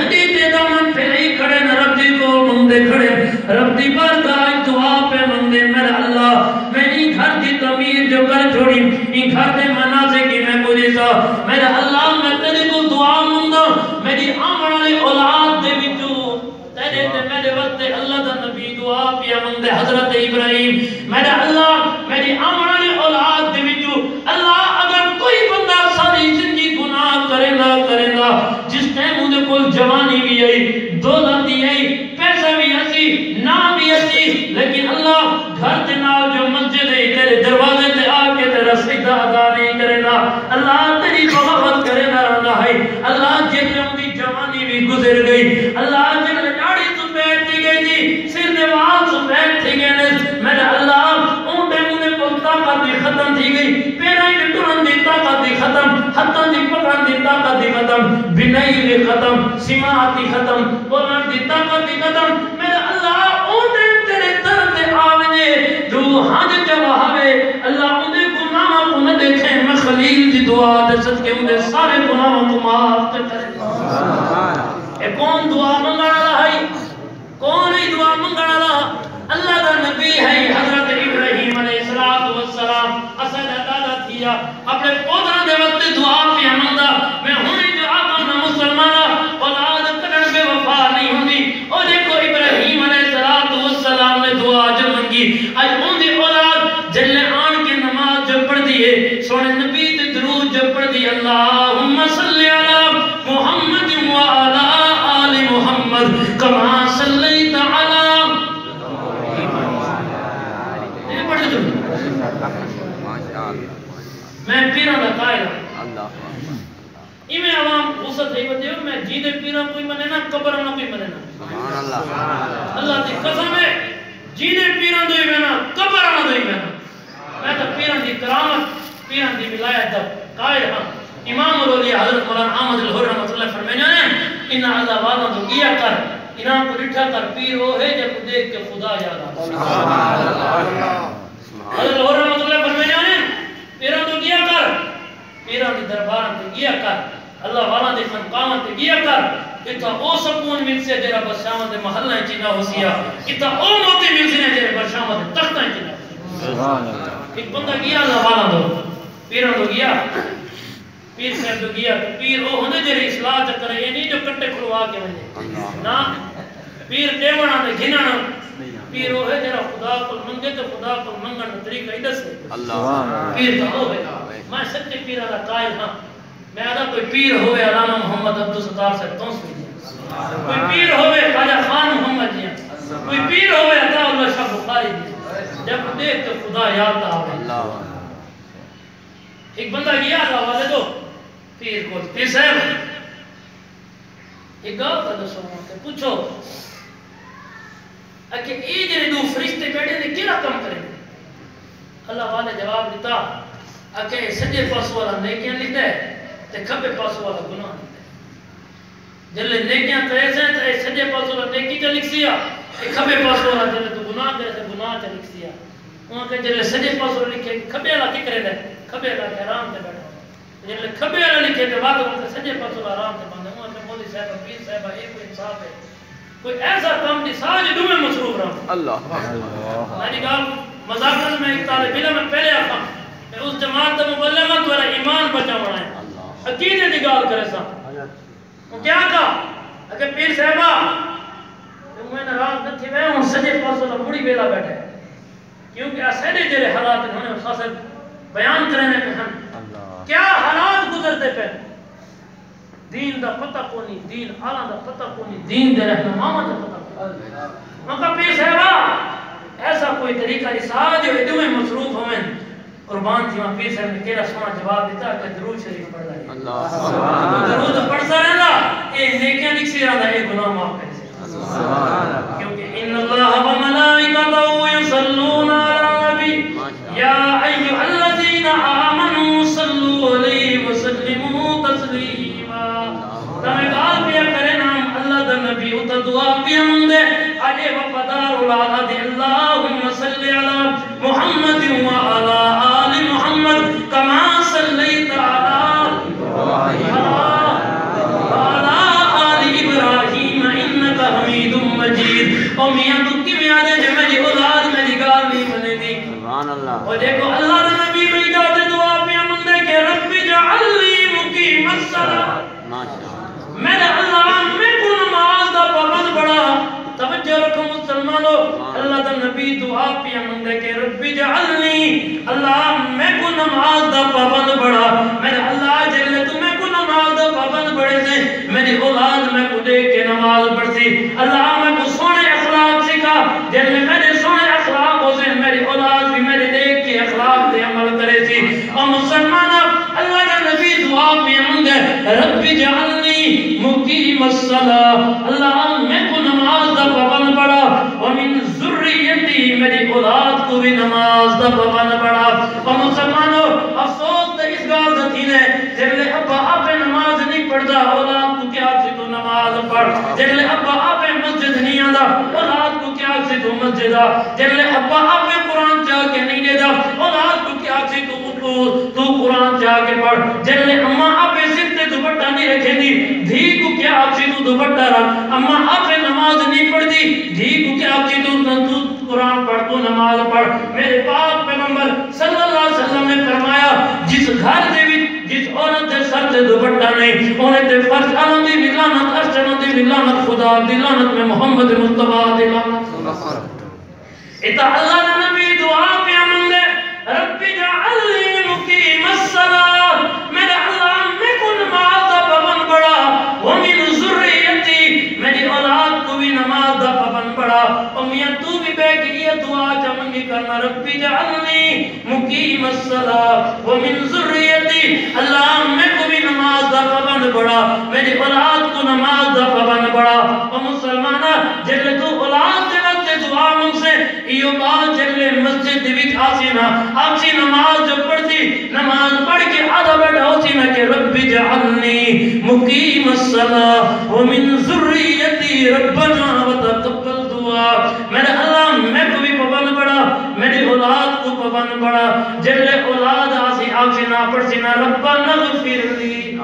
رب دی بارگاہ دعا پہ مندے میرا اللہ میں ای گھر دی تعمیر جو کر چھوڑی ای گھر دے منازع کی میں کو دیسا میرا اللہ میں تیرے کو دعا مندہ میری آمن علی اولاد دے وچو تیرے تے میرے وقت اللہ دا نبی دعا پیا مندے حضرت ابراہیم میرا اللہ میری آمن علی اولاد دے وچو اللہ اگر کوئی بندہ ساری زندگی گناہ کرے گا جس ٹائم مجھے کوئی جوانی بھی آئی دولت بھی آئی پیسہ بھی اسی نام بھی اسی لیکن اللہ گھر دے نال جو مسجد ہے تیرے دروازے تے آ کے تیرا سجدہ ادا نہیں کرے گا اللہ تیری بغاوت کرے گا رہا ہے اللہ جب ان کی جوانی بھی گزر گئی اللہ جب داڑھی تو بیٹھ گئی جی سر دے وال تو بیٹھ گئے میرا اللہ اون ٹائم نے کوئی طاقت دی ختم تھی گئی پیراں دی ٹرن دی طاقت دی ختم ہتھاں دی پکڑن دی طاقت دی ختم بنائی دی ختم سماعت دی ختم بولن دی طاقت دی ختم میرا اللہ اون ٹائم تیرے در تے آوے روحاں دے جواہے اللہ اون دے گناہاں کو نہ دیکھے میں خلیل دی دعا دے صدقے اون دے سارے گناہاں کو معاف کرے اے کون دعا منگن والا ہے کون ہے دعا منگن والا اللہ دا نبی ہے حضرت ابراہیم علیہ السلام اسد دادا تھیا اپنے پودرا دے وقت دعا پہ منگدا میں ہنے دعا کرنا مسلمانہ اولاد کڈن بے وفا نہیں ہوندی اور دیکھو ابراہیم علیہ السلام نے دعا جو منگی اج اون دی اولاد جلے آن کے نماز جو پڑھ دی ہے سونے نبی تے درود جو پڑھ دی اللہم صلی علی محمد وعلی آل محمد کما کوئی منے نا قبر نہ کوئی منے نا سبحان اللہ اللہ دی قسم ہے جینے پیران دوئی میں نا قبر نہ دوئی میں نا میں تو پیران دی کرامت پیران دی ولایت دا قائل ہاں امام الاولیاء حضرت مولانا احمد الحر رحمۃ اللہ فرمانے ہیں ان اللہ والا تو کیا کر انہاں کو ڈٹھا کر پیر وہ ہے جب دیکھ کے خدا یاد آتا سبحان اللہ حضرت الحر رحمۃ اللہ فرمانے ہیں پیران تو کیا کر پیران دی دربار تے کیا کر اللہ والا دی خانقاہ تے کیا کر اتا او سکون مل سے جڑا بادشاہ دے محلہ وچ نہ ہوسیا اتا او موتی مل سے جڑا بادشاہ دے تخت وچ نہ سبحان اللہ ایک بندہ گیا اللہ والا دو پیران تو گیا پیر صاحب تو گیا پیر وہ ہوندے جڑے اصلاح چ کرے یہ نہیں جو کٹے کھلوا کے ونے نا پیر دیونا تے گھننا پیر وہ ہے جڑا خدا کو منگے تے خدا کو منگن دا طریقہ ہی دسے اللہ پیر تو ہو ہے میں سچے پیرا دا قائل ہاں میں آدھا کوئی پیر ہوئے علامہ محمد عبدالستار سے توسوی دیا کوئی پیر ہوئے خواجہ خان محمد جی کوئی پیر ہوئے عطا اللہ شاہ بخاری جی جب دیکھ تو خدا یاد آ ایک بندہ گیا اللہ والے دو پیر کو پیر صاحب ایک گاؤں کا دسو کہ پوچھو کہ یہ جنہیں دو فرشتے بیٹھے نے کیا کم کریں اللہ والے جواب دیتا کہ سجے پاسو والا نیکیاں لکھتا ہے تے کھبے پاسو والا گناہ لکھتا ہے جلے نیکیاں کرے سے تے سجے پاسو والا نیکی چا لکھ سیا کھبے پاسو والا جلے تو گناہ کرے سے گناہ چا لکھ سیا وہاں کہ جلے سجے پاسو والا لکھے کھبے والا کی کرے دے کھبے والا حرام تے بیٹھا جلے کھبے والا لکھے تے بعد وہ سجے پاسو والا حرام تے باندھے وہاں کہ مولوی صاحب پیر صاحب ایک کوئی انصاف ہے کوئی ایسا کام دی ساج دو میں مصروف رہا اللہ میری گال مذاکرت میں ایک طالب علم میں پہلے آتا میں اس جماعت دا مبلغت والا ایمان بچا بڑھائیں عقیدے دی گال کرے سا وہ کیا کہا اگر پیر صاحبہ میں نے رات نہ تھی میں ہوں سجے پاسو دا مڑی بیلا بیٹھے کیونکہ اسیدے جرے حالات انہوں نے خاص بیان کرنے پہ ہم کیا حالات گزرتے پہ دین دا پتہ کونی دین آلہ دا پتہ کونی دین دے رہنماما دا پتہ کونی مکہ پیر صاحبہ ایسا کوئی طریقہ رسالہ جو ادو میں مصروف ہوئیں قربان تھی وہاں پیر صاحب نے کیرا سونا جواب دیتا کہ درود شریف پڑھ رہا ہے درود پڑھتا رہنا اے نیکیاں لکھ سی رہا اے گناہ معاف کر سی کیونکہ ان اللہ و ملائکتہ یصلون علی النبی یا ایھا الذین آمنوا صلوا علیہ وسلموا تسلیما تمہیں بات پیا کرے نام اللہ دا نبی اتا دعا پیا مندے اجے وفادار اولاد اللہم صلی علی محمد و علی آل محمد کما صلیت علی آل ابراہیم انکا حمید مجید اور میاں دکھی میں آدھے جو میری اولاد میری گال نہیں بنے دی اور دیکھو اللہ دا نبی میں اجازت دعا پیا مندے کہ رب جعلی مقیم الصلاۃ میرے اللہ میں کو نماز دا پابند بڑا توجہ رکھو مسلمانوں اللہ دا نبی دعا پیا مندے کہ رب جعلنی اللہ میں کو نماز دا پابند بڑا میرے اللہ جلے تو میں کو نماز دا پابند بڑے سے میری اولاد میں کو دیکھ کے نماز پڑھتی اللہ میں کو سونے اخلاق سکھا جلے میرے سونے اخلاق ہو سے میری اولاد بھی میرے دیکھ کے اخلاق دے عمل کرے تھی اور مسلمانوں اللہ دا نبی دعا پیا مندے رب جعلنی مقیم الصلاۃ اللہ میں کو نماز دا پابند بڑا ومن ذریتی میری اولاد کو بھی نماز دا پابند بڑا اور مسلمانوں افسوس دا اس گال دا تھی نے جب ابا آپ نماز نہیں پڑھتا اولاد کو کیا سے تو نماز پڑھ جب ابا آپ مسجد نہیں آدھا اولاد کو کیا سے تو مسجد آ جب ابا آپ قرآن چاہ کے نہیں دے دا اولاد کو کیا سے تو قرآن چاہ کے پڑھ جب اما آپ صرف دوپٹہ نہیں رکھے دی دھی کو کیا آپ سے تو دوپٹہ رکھ اما آپ نماز نہیں پڑھ دی دھی کو کیا آپ سے تو قرآن پڑھ تو نماز پڑھ میرے پاک پیغمبر صلی اللہ علیہ وسلم نے فرمایا جس گھر دے بھی جس عورت دے سر سے دوپٹہ نہیں انہیں تے فرض علم دی لعنت ارشن دی لعنت خدا دی لعنت میں محمد مصطفیٰ دی لعنت اتا اللہ نے نبی دعا پہ امن دے رب جعلنی مقیم الصلاۃ میرے اللہ میں کو نماز دا پابند بڑا ومن ذریتی میری اولاد کو بھی نماز دا پابند بڑا اور میاں تو بھی بے کہ یہ دعا چا تنگ کرنا ربی جعلنی مقیم الصلاۃ ومن ذریتی اللہ میں کو بھی نماز دا پابند بڑا میری اولاد کو نماز دا پابند بڑا او مسلمانہ جلے تو اولاد دے وقت دعا من سے ایو بات جلے مسجد دی وچ آسی نا آسی نماز جو پڑھتی نماز پڑھ کے آدھا بیٹھا ہوتی نا کہ ربی جعلنی مقیم الصلاۃ ومن ذریتی ربنا وتقبل دعا میرے اللہ میں کو بھی پابند بڑا میری اولاد کو پابند بڑا جلے اولاد آسی آسی نا پڑھتی نا ربنا اغفر لی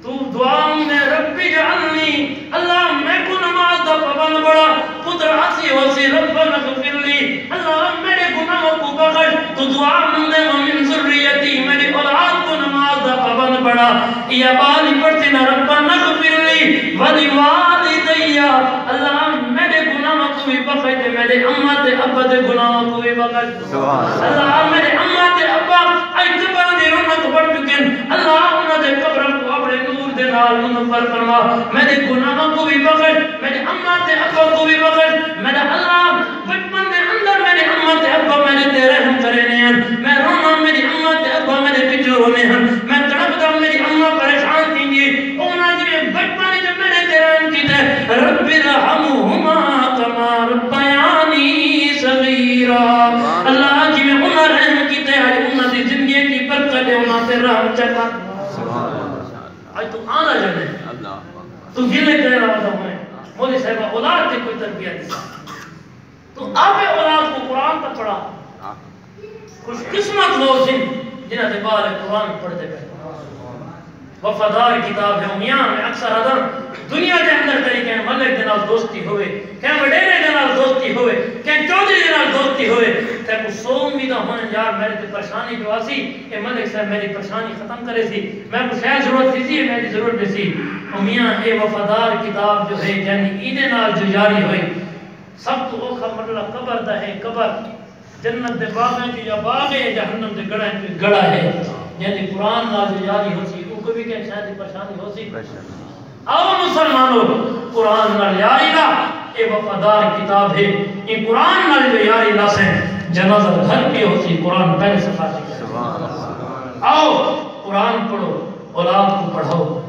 تو دعا میں ربی جعلنی اللہ میں کو نماز دا پابند بڑا پتر آسی ہوسی ربنا اغفر لی اللہ میرے گناہوں کو بخش تو دعا مندے ومن ذریتی میری اولاد کو نماز دا پابند بڑا یا بالی پڑھتی نا ربنا اغفر لی ولی والدی اللہ میرے گناہوں کو بھی بخش میرے اماں تے ابا دے گناہوں کو بھی بخش اللہ میرے اماں تے ابا اے قبر دی رونق بڑھ چکن اللہ انہاں دے قبر کو اپنے نور دے نال منور فرما میرے گناہوں کو بھی بخش میرے اماں تے ابا کو بھی بخش میرا اللہ بچپن دے اندر میرے اماں تے ابا میرے تے رحم کرنے ہیں میں رونا میری اماں تے ابا میرے پیچھے رونے ہیں میں تڑپدا میری اماں پریشان تھی گی انہاں جے بچپن جے میرے تے رحم کیتے رب ارحمہما کما ربیانی صغیرا اللہ جی میں انہاں رحم کیتے آج انہاں دی زندگی کی برکت ہے انہاں تے رحم چکا آج تو آنا جانے تو گلے کہہ رہا ہوتا ہوں مولی صاحبہ اولاد کی کوئی تربیت دیسا تو آپ اولاد کو قرآن تک پڑھا خوش قسمت لوگ جنہاں دے بار قرآن پڑھتے گئے وفادار کتاب ہے امیان میں اکثر آدم دنیا کے اندر طریقے ہیں ملک دنال دوستی ہوئے کہیں وڈیرے دنال دوستی ہوئے کہیں چودری دنال دوستی ہوئے تے کو سو امیدہ ہونے یار میرے تے پریشانی جو آسی اے ملک صاحب میری پریشانی ختم کرے سی میں کو شاید ضرورت تھی میری ضرورت بھی سی امیاں اے وفادار کتاب جو ہے یعنی ایدے نال جو جاری ہوئی سب تو اوکھا مرلہ قبر دا ہے قبر جنت دے باغیں کی یا باغیں جہنم دے گڑا ہے یعنی قرآن نال جو جاری ہو سی کو بھی کہ شاید پریشانی ہو سی آو مسلمانوں قرآن نال یاری لا اے وفادار کتاب ہے یہ قرآن نال جو یاری لا سے جنازہ گھر پہ ہو سی قرآن پہلے صفحہ سے آؤ قرآن پڑھو اولاد کو پڑھو